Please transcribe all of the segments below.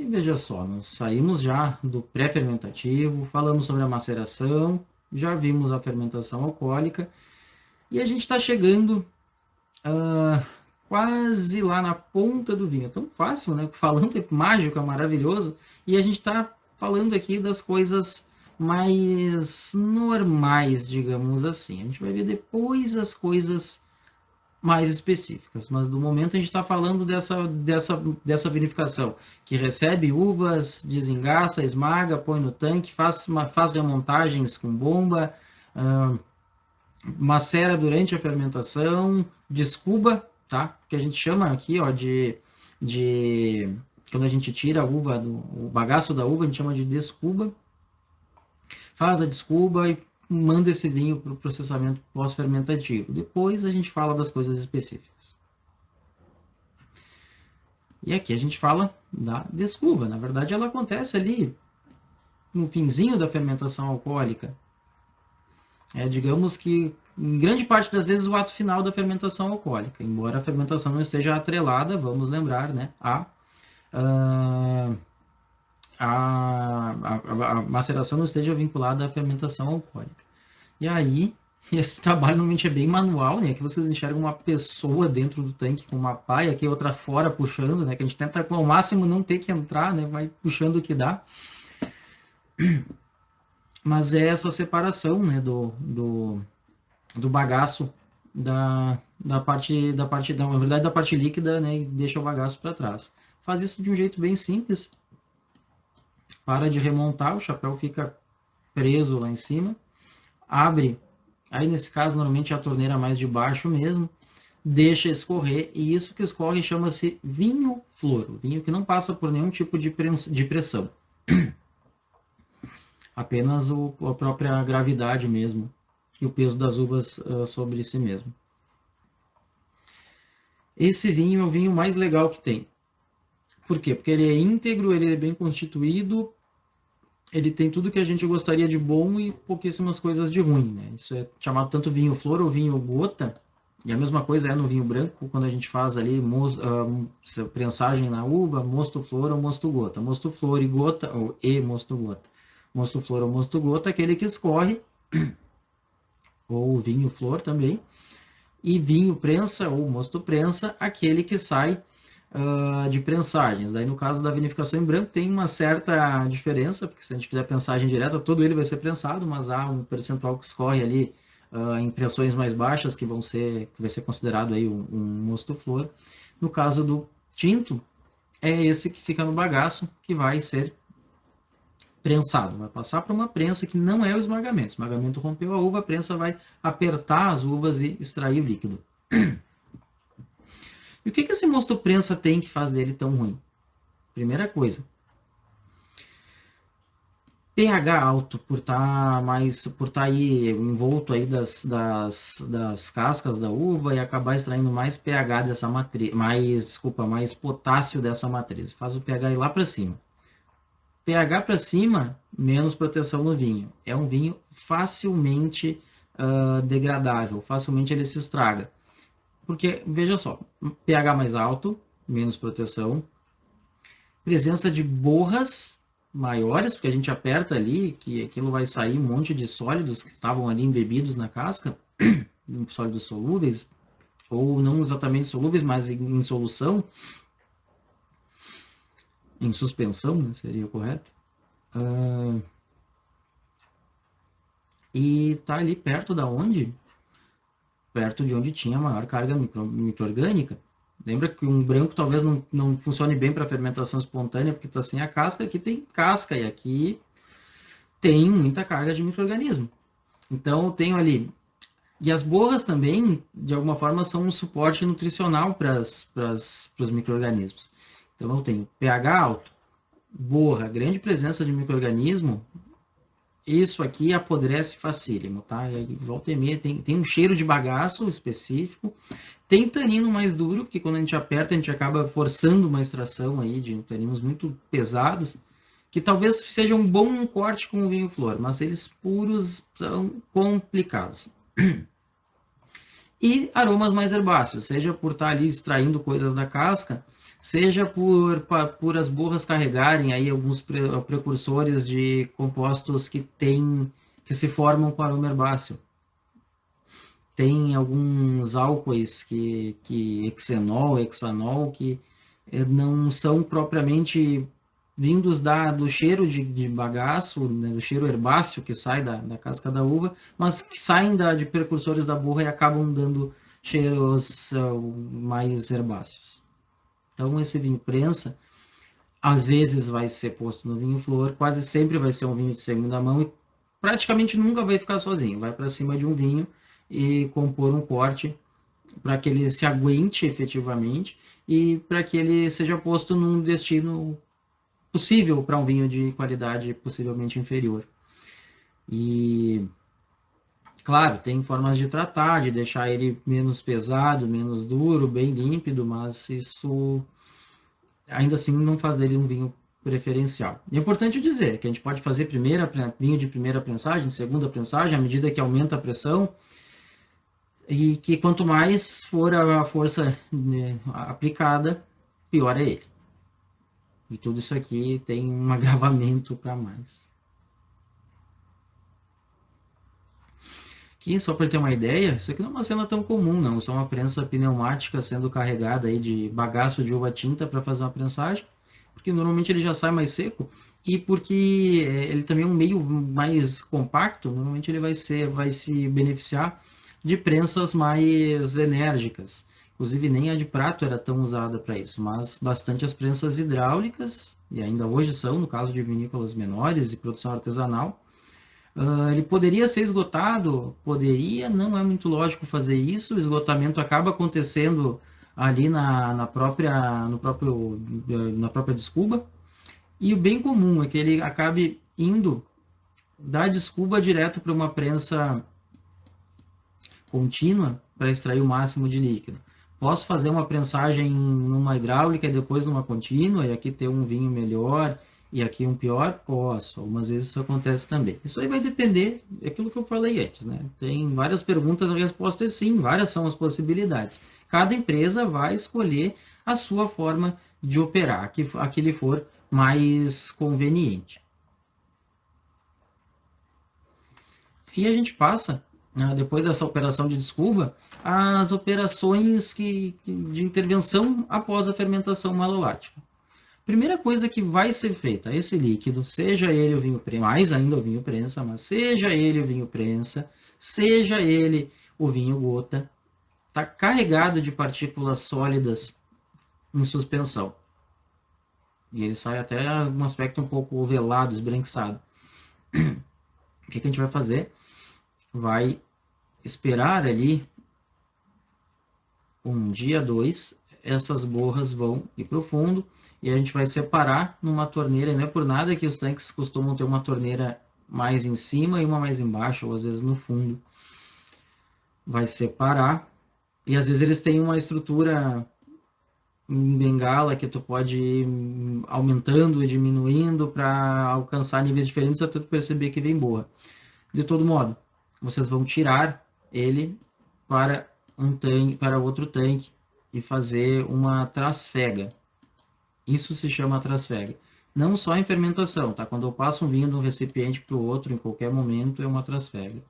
veja só, nós saímos já do pré-fermentativo, falamos sobre a maceração, já vimos a fermentação alcoólica, e a gente está chegando quase lá na ponta do vinho. É tão fácil, né? Falando é mágico, é maravilhoso, e a gente está falando aqui das coisas mais normais, digamos assim. A gente vai ver depois as coisas mais específicas, mas do momento a gente está falando dessa vinificação, que recebe uvas, desengaça, esmaga, põe no tanque, faz remontagens com bomba, macera durante a fermentação, descuba, tá? Que a gente chama aqui, ó, de quando a gente tira a uva, o bagaço da uva, a gente chama de descuba, faz a descuba e manda esse vinho para o processamento pós-fermentativo. Depois a gente fala das coisas específicas. E aqui a gente fala da descuba. Na verdade, ela acontece ali no finzinho da fermentação alcoólica. Digamos que, em grande parte das vezes, o ato final da fermentação alcoólica. Embora a fermentação não esteja atrelada, vamos lembrar, né, a maceração não esteja vinculada à fermentação alcoólica. E aí, esse trabalho normalmente é bem manual, né? Que vocês enxergam uma pessoa dentro do tanque com uma pá e aqui outra fora puxando, né? Que a gente tenta ao máximo não ter que entrar, né? Vai puxando o que dá. Mas é essa separação, né? Do bagaço na verdade, da parte líquida, né? E deixa o bagaço para trás. Faz isso de um jeito bem simples. Para de remontar, o chapéu fica preso lá em cima. Abre, aí nesse caso normalmente é a torneira mais de baixo mesmo, deixa escorrer, e isso que escorre chama-se vinho flor, vinho que não passa por nenhum tipo de pressão, apenas a própria gravidade mesmo, e o peso das uvas sobre si mesmo. Esse vinho é o vinho mais legal que tem. Por quê? Porque ele é íntegro, ele é bem constituído, ele tem tudo que a gente gostaria de bom e pouquíssimas coisas de ruim, né? Isso é chamado tanto vinho flor ou vinho gota, e a mesma coisa é no vinho branco, quando a gente faz ali prensagem na uva, mosto flor ou mosto gota. Mosto flor e gota, ou mosto gota. Mosto flor ou mosto gota, aquele que escorre, ou vinho flor também, e vinho prensa ou mosto prensa, aquele que sai de prensagens. Daí no caso da vinificação em branco tem uma certa diferença, porque se a gente fizer prensagem direta, todo ele vai ser prensado, mas há um percentual que escorre ali em pressões mais baixas, que vai ser considerado aí um mosto flor. No caso do tinto, é esse que fica no bagaço, que vai ser prensado, vai passar para uma prensa que não é o esmagamento. O esmagamento rompeu a uva, a prensa vai apertar as uvas e extrair o líquido. E o que esse mosto prensa tem que faz dele tão ruim? Primeira coisa, pH alto, por estar aí envolto aí das cascas da uva e acabar extraindo mais pH dessa matriz, mais potássio dessa matriz. Faz o pH ir lá para cima. pH para cima, menos proteção no vinho. É um vinho facilmente degradável, facilmente ele se estraga. Porque, veja só, pH mais alto, menos proteção, presença de borras maiores, porque a gente aperta ali, que aquilo vai sair um monte de sólidos que estavam ali embebidos na casca, sólidos solúveis, ou não exatamente solúveis, mas em solução, em suspensão, né, seria o correto. E tá ali perto da onde? Perto de onde tinha maior carga micro-orgânica. Lembra que um branco talvez não funcione bem para fermentação espontânea, porque está sem a casca. Aqui tem casca e aqui tem muita carga de micro-organismo. Então, eu tenho ali... E as borras também, de alguma forma, são um suporte nutricional para os micro-organismos. Então, eu tenho pH alto, borra, grande presença de micro-organismo. Isso aqui apodrece facílimo, tá? E volta e meia tem um cheiro de bagaço específico. Tem tanino mais duro, porque quando a gente aperta, a gente acaba forçando uma extração aí de taninos muito pesados, que talvez seja um bom corte com o vinho flor, mas eles puros são complicados. E aromas mais herbáceos, seja por estar ali extraindo coisas da casca, seja por as borras carregarem aí alguns precursores de compostos que se formam com aroma herbáceo. Tem alguns álcoois hexenol, hexanol, que não são propriamente vindos do cheiro de bagaço, né, do cheiro herbáceo que sai da casca da uva, mas que saem de precursores da borra e acabam dando cheiros mais herbáceos. Então, esse vinho prensa, às vezes vai ser posto no vinho flor, quase sempre vai ser um vinho de segunda mão e praticamente nunca vai ficar sozinho, vai para cima de um vinho e compor um corte para que ele se aguente efetivamente e para que ele seja posto num destino possível para um vinho de qualidade possivelmente inferior. E, claro, tem formas de tratar, de deixar ele menos pesado, menos duro, bem límpido, mas isso ainda assim não faz dele um vinho preferencial. É importante dizer que a gente pode fazer vinho de primeira prensagem, segunda prensagem, à medida que aumenta a pressão, e que quanto mais for a força, né, aplicada, pior é ele. E tudo isso aqui tem um agravamento para mais. Aqui, só para ter uma ideia, isso aqui não é uma cena tão comum, não. Isso é uma prensa pneumática sendo carregada aí de bagaço de uva tinta para fazer uma prensagem, porque normalmente ele já sai mais seco e porque ele também é um meio mais compacto, normalmente ele vai se beneficiar de prensas mais enérgicas. Inclusive, nem a de prato era tão usada para isso, mas bastante as prensas hidráulicas, e ainda hoje são, no caso de vinícolas menores e produção artesanal. Ele poderia ser esgotado? Poderia, não é muito lógico fazer isso, o esgotamento acaba acontecendo ali na própria descuba, e o bem comum é que ele acabe indo da descuba direto para uma prensa contínua para extrair o máximo de líquido. Posso fazer uma prensagem numa hidráulica e depois numa contínua, e aqui ter um vinho melhor e aqui um pior? Posso. Algumas vezes isso acontece também. Isso aí vai depender daquilo que eu falei antes, né? Tem várias perguntas, a resposta é sim, várias são as possibilidades. Cada empresa vai escolher a sua forma de operar, a que lhe for mais conveniente. E a gente passa, depois dessa operação de descuba, as operações de intervenção após a fermentação malolática. Primeira coisa que vai ser feita, esse líquido, seja ele o vinho prensa, mais ainda o vinho prensa, mas seja ele o vinho prensa, seja ele o vinho gota, está carregado de partículas sólidas em suspensão. E ele sai até um aspecto um pouco velado, esbranquiçado. O que a gente vai fazer? Vai esperar ali um dia, dois, essas borras vão ir para o fundo e a gente vai separar numa torneira. E não é por nada que os tanques costumam ter uma torneira mais em cima e uma mais embaixo, ou às vezes no fundo. Vai separar e às vezes eles têm uma estrutura em bengala que tu pode ir aumentando e diminuindo para alcançar níveis diferentes até tu perceber que vem borra. De todo modo, vocês vão tirar ele para um tanque, para outro tanque e fazer uma trasfega. Isso se chama trasfega. Não só em fermentação, tá? Quando eu passo um vinho de um recipiente para o outro, em qualquer momento, é uma trasfega.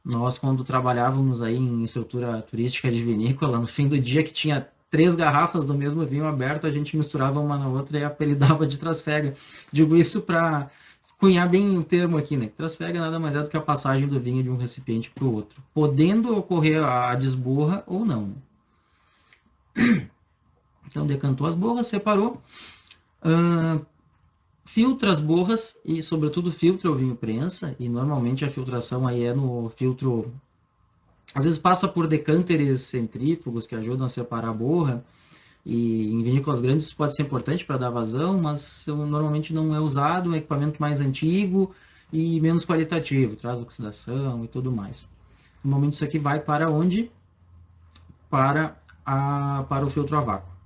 Nós, quando trabalhávamos aí em estrutura turística de vinícola, no fim do dia que tinha 3 garrafas do mesmo vinho aberto, a gente misturava uma na outra e apelidava de trasfega. Digo isso para cunhar bem o termo aqui, né? Trasfega nada mais é do que a passagem do vinho de um recipiente para o outro, podendo ocorrer a desborra ou não. Então, decantou as borras, separou, filtra as borras e, sobretudo, filtra o vinho prensa, e normalmente a filtração aí é no filtro, às vezes passa por decânteres centrífugos que ajudam a separar a borra, e em vinícolas grandes isso pode ser importante para dar vazão, mas normalmente não é usado, é um equipamento mais antigo e menos qualitativo, traz oxidação e tudo mais. Normalmente isso aqui vai para onde? Para o filtro a vácuo.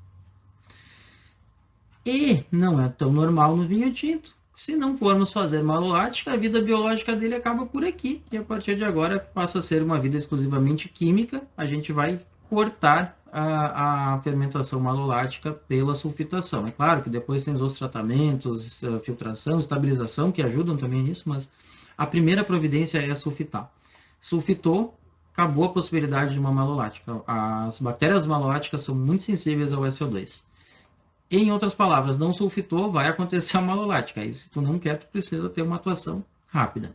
E não é tão normal no vinho tinto. Se não formos fazer malolática, a vida biológica dele acaba por aqui. E a partir de agora passa a ser uma vida exclusivamente química. A gente vai cortar a fermentação malolática pela sulfitação. É claro que depois tem os outros tratamentos, filtração, estabilização, que ajudam também nisso, mas a primeira providência é sulfitar. Sulfitou, acabou a possibilidade de uma malolática. As bactérias maloláticas são muito sensíveis ao SO2. Em outras palavras, não sulfitou, vai acontecer a malolática. E se tu não quer, tu precisa ter uma atuação rápida.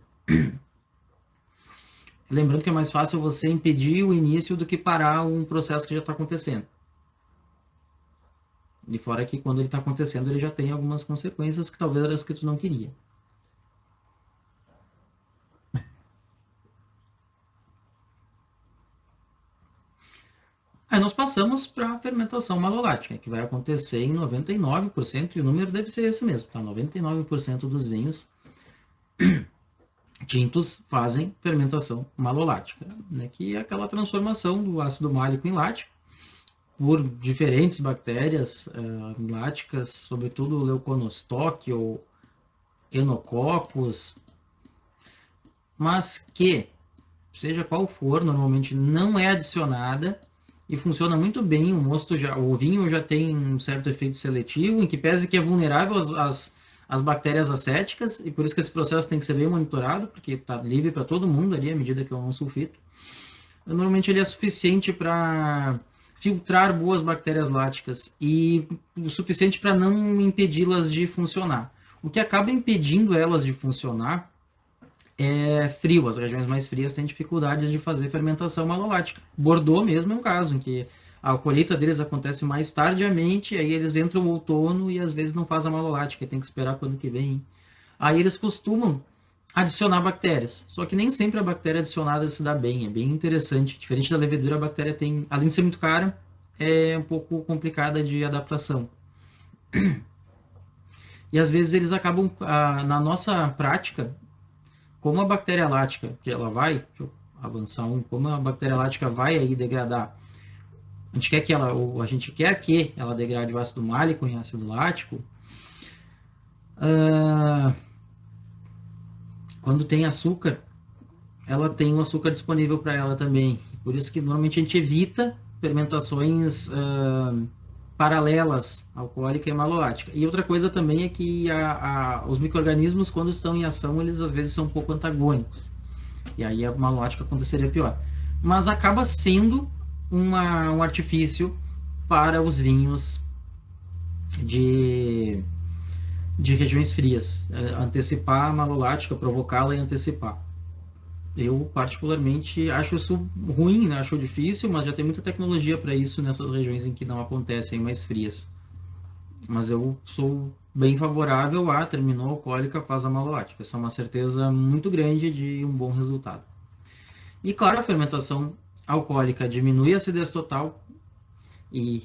Lembrando que é mais fácil você impedir o início do que parar um processo que já está acontecendo. De fora que quando ele está acontecendo, ele já tem algumas consequências que talvez eram as que tu não queria. Aí nós passamos para a fermentação malolática, que vai acontecer em 99%, e o número deve ser esse mesmo, tá? 99% dos vinhos tintos fazem fermentação malolática, né? Que é aquela transformação do ácido málico em lático por diferentes bactérias láticas, sobretudo Leuconostoc ou Enococcus, mas que, seja qual for, normalmente não é adicionada e funciona muito bem. O vinho já tem um certo efeito seletivo, em que pese que é vulnerável às bactérias acéticas, e por isso que esse processo tem que ser bem monitorado, porque está livre para todo mundo ali, à medida que eu não sulfito. Normalmente ele é suficiente para filtrar boas bactérias láticas e o suficiente para não impedi-las de funcionar. O que acaba impedindo elas de funcionar é frio. As regiões mais frias têm dificuldades de fazer fermentação malolática. Bordeaux mesmo é um caso em que a colheita deles acontece mais tardiamente, aí eles entram no outono e às vezes não faz a malolática, tem que esperar para o ano que vem. Aí eles costumam adicionar bactérias, só que nem sempre a bactéria adicionada se dá bem, é bem interessante. Diferente da levedura, a bactéria tem, além de ser muito cara, é um pouco complicada de adaptação. E às vezes eles acabam, na nossa prática, como a bactéria lática, que ela vai, deixa eu avançar como a bactéria lática vai aí degradar, a gente quer que ela degrade o ácido málico em ácido lático, quando tem açúcar, ela tem um açúcar disponível para ela também. Por isso que normalmente a gente evita fermentações paralelas, alcoólica e malolática. E outra coisa também é que os micro-organismos, quando estão em ação, eles às vezes são um pouco antagônicos. E aí a malolática aconteceria pior. Mas acaba sendo um artifício para os vinhos de regiões frias. Antecipar a malolática, provocá-la e antecipar. Eu, particularmente, acho isso ruim, né? Acho difícil, mas já tem muita tecnologia para isso nessas regiões em que não acontecem mais frias. Mas eu sou bem favorável a terminou alcoólica, faz a malolática. Isso é uma certeza muito grande de um bom resultado. E, claro, a fermentação alcoólica diminui a acidez total e,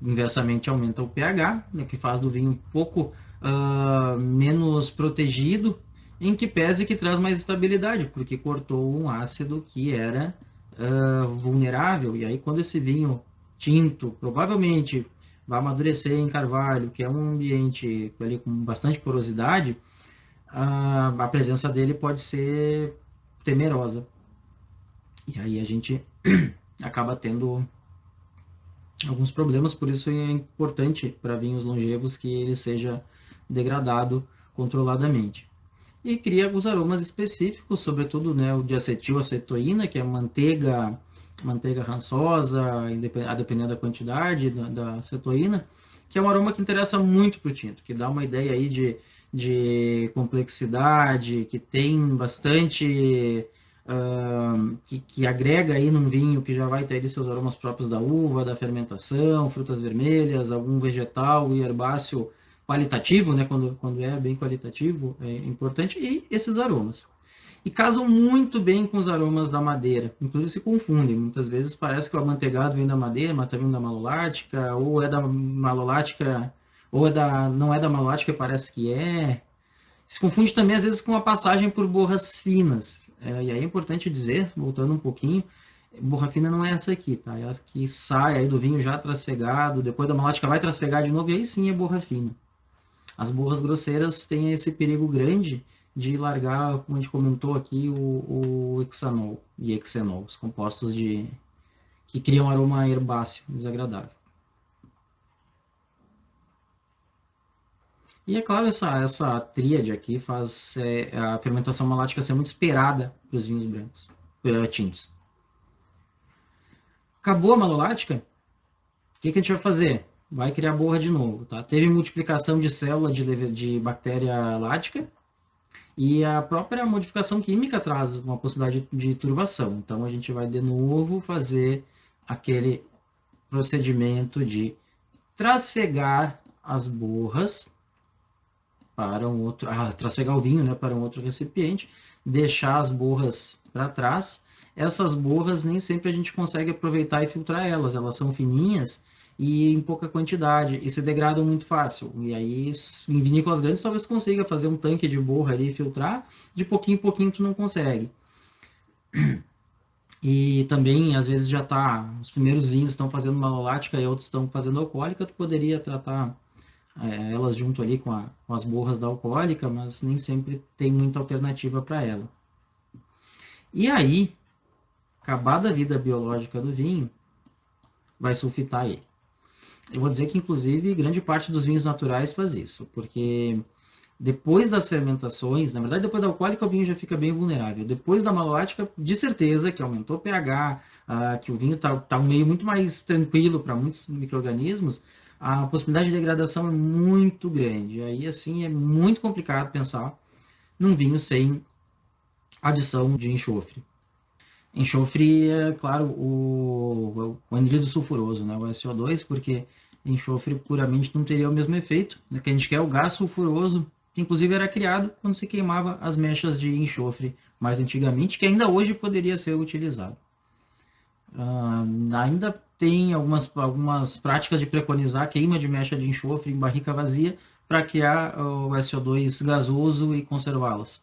inversamente, aumenta o pH, né, que faz do vinho um pouco menos protegido, em que pese que traz mais estabilidade, porque cortou um ácido que era vulnerável. E aí, quando esse vinho tinto, provavelmente vai amadurecer em carvalho, que é um ambiente ali com bastante porosidade, a presença dele pode ser temerosa. E aí a gente acaba tendo alguns problemas, por isso é importante para vinhos longevos que ele seja degradado controladamente. E cria os aromas específicos, sobretudo, né, o de acetilacetoína, que é manteiga rançosa, a depender da quantidade da acetoína, que é um aroma que interessa muito para o tinto, que dá uma ideia aí de complexidade, que tem bastante... que agrega aí num vinho que já vai ter ali seus aromas próprios da uva, da fermentação, frutas vermelhas, algum vegetal e herbáceo qualitativo, né, quando é bem qualitativo, é importante, e esses aromas. E casam muito bem com os aromas da madeira, inclusive se confundem. Muitas vezes parece que o amanteigado vem da madeira, mas está vindo da malolática, ou é da malolática, ou não é da malolática, parece que é. Se confunde também, às vezes, com a passagem por borras finas. E aí é importante dizer, voltando um pouquinho, borra fina não é essa aqui, tá? É essa que sai aí do vinho já trasfegado, depois da malolática vai trasfegar de novo, e aí sim é borra fina. As borras grosseiras têm esse perigo grande de largar, como a gente comentou aqui, o hexanol e hexenol, os compostos que cria um aroma herbáceo desagradável. E é claro, essa tríade aqui faz a fermentação malática ser muito esperada para os vinhos brancos, tintos. Acabou a malolática, o que a gente vai fazer? Vai criar borra de novo, tá? Teve multiplicação de célula de bactéria lática e a própria modificação química traz uma possibilidade de turvação. Então a gente vai de novo fazer aquele procedimento de trasfegar as borras para um outro, trasfegar o vinho, né, para um outro recipiente, deixar as borras para trás. Essas borras nem sempre a gente consegue aproveitar e filtrar elas, elas são fininhas e em pouca quantidade e se degradam muito fácil. E aí, em vinícolas grandes, talvez consiga fazer um tanque de borra ali e filtrar, de pouquinho em pouquinho tu não consegue. E também, às vezes, já tá, os primeiros vinhos estão fazendo malolática e outros estão fazendo alcoólica, tu poderia tratar elas junto ali com as borras da alcoólica, mas nem sempre tem muita alternativa para ela. E aí, acabada a vida biológica do vinho, vai sulfitar ele. Eu vou dizer que, inclusive, grande parte dos vinhos naturais faz isso, porque depois das fermentações, na verdade, depois da alcoólica, o vinho já fica bem vulnerável. Depois da malolática, de certeza que aumentou o pH, que o vinho está um meio muito mais tranquilo para muitos micro-organismos, a possibilidade de degradação é muito grande. Aí, assim, é muito complicado pensar num vinho sem adição de enxofre. Enxofre é, claro, o anidrido sulfuroso, né, o SO2, porque enxofre puramente não teria o mesmo efeito. O que a gente quer é o gás sulfuroso, que inclusive era criado quando se queimava as mechas de enxofre mais antigamente, que ainda hoje poderia ser utilizado. Ainda tem algumas práticas de preconizar queima de mecha de enxofre em barrica vazia para criar o SO2 gasoso e conservá-las.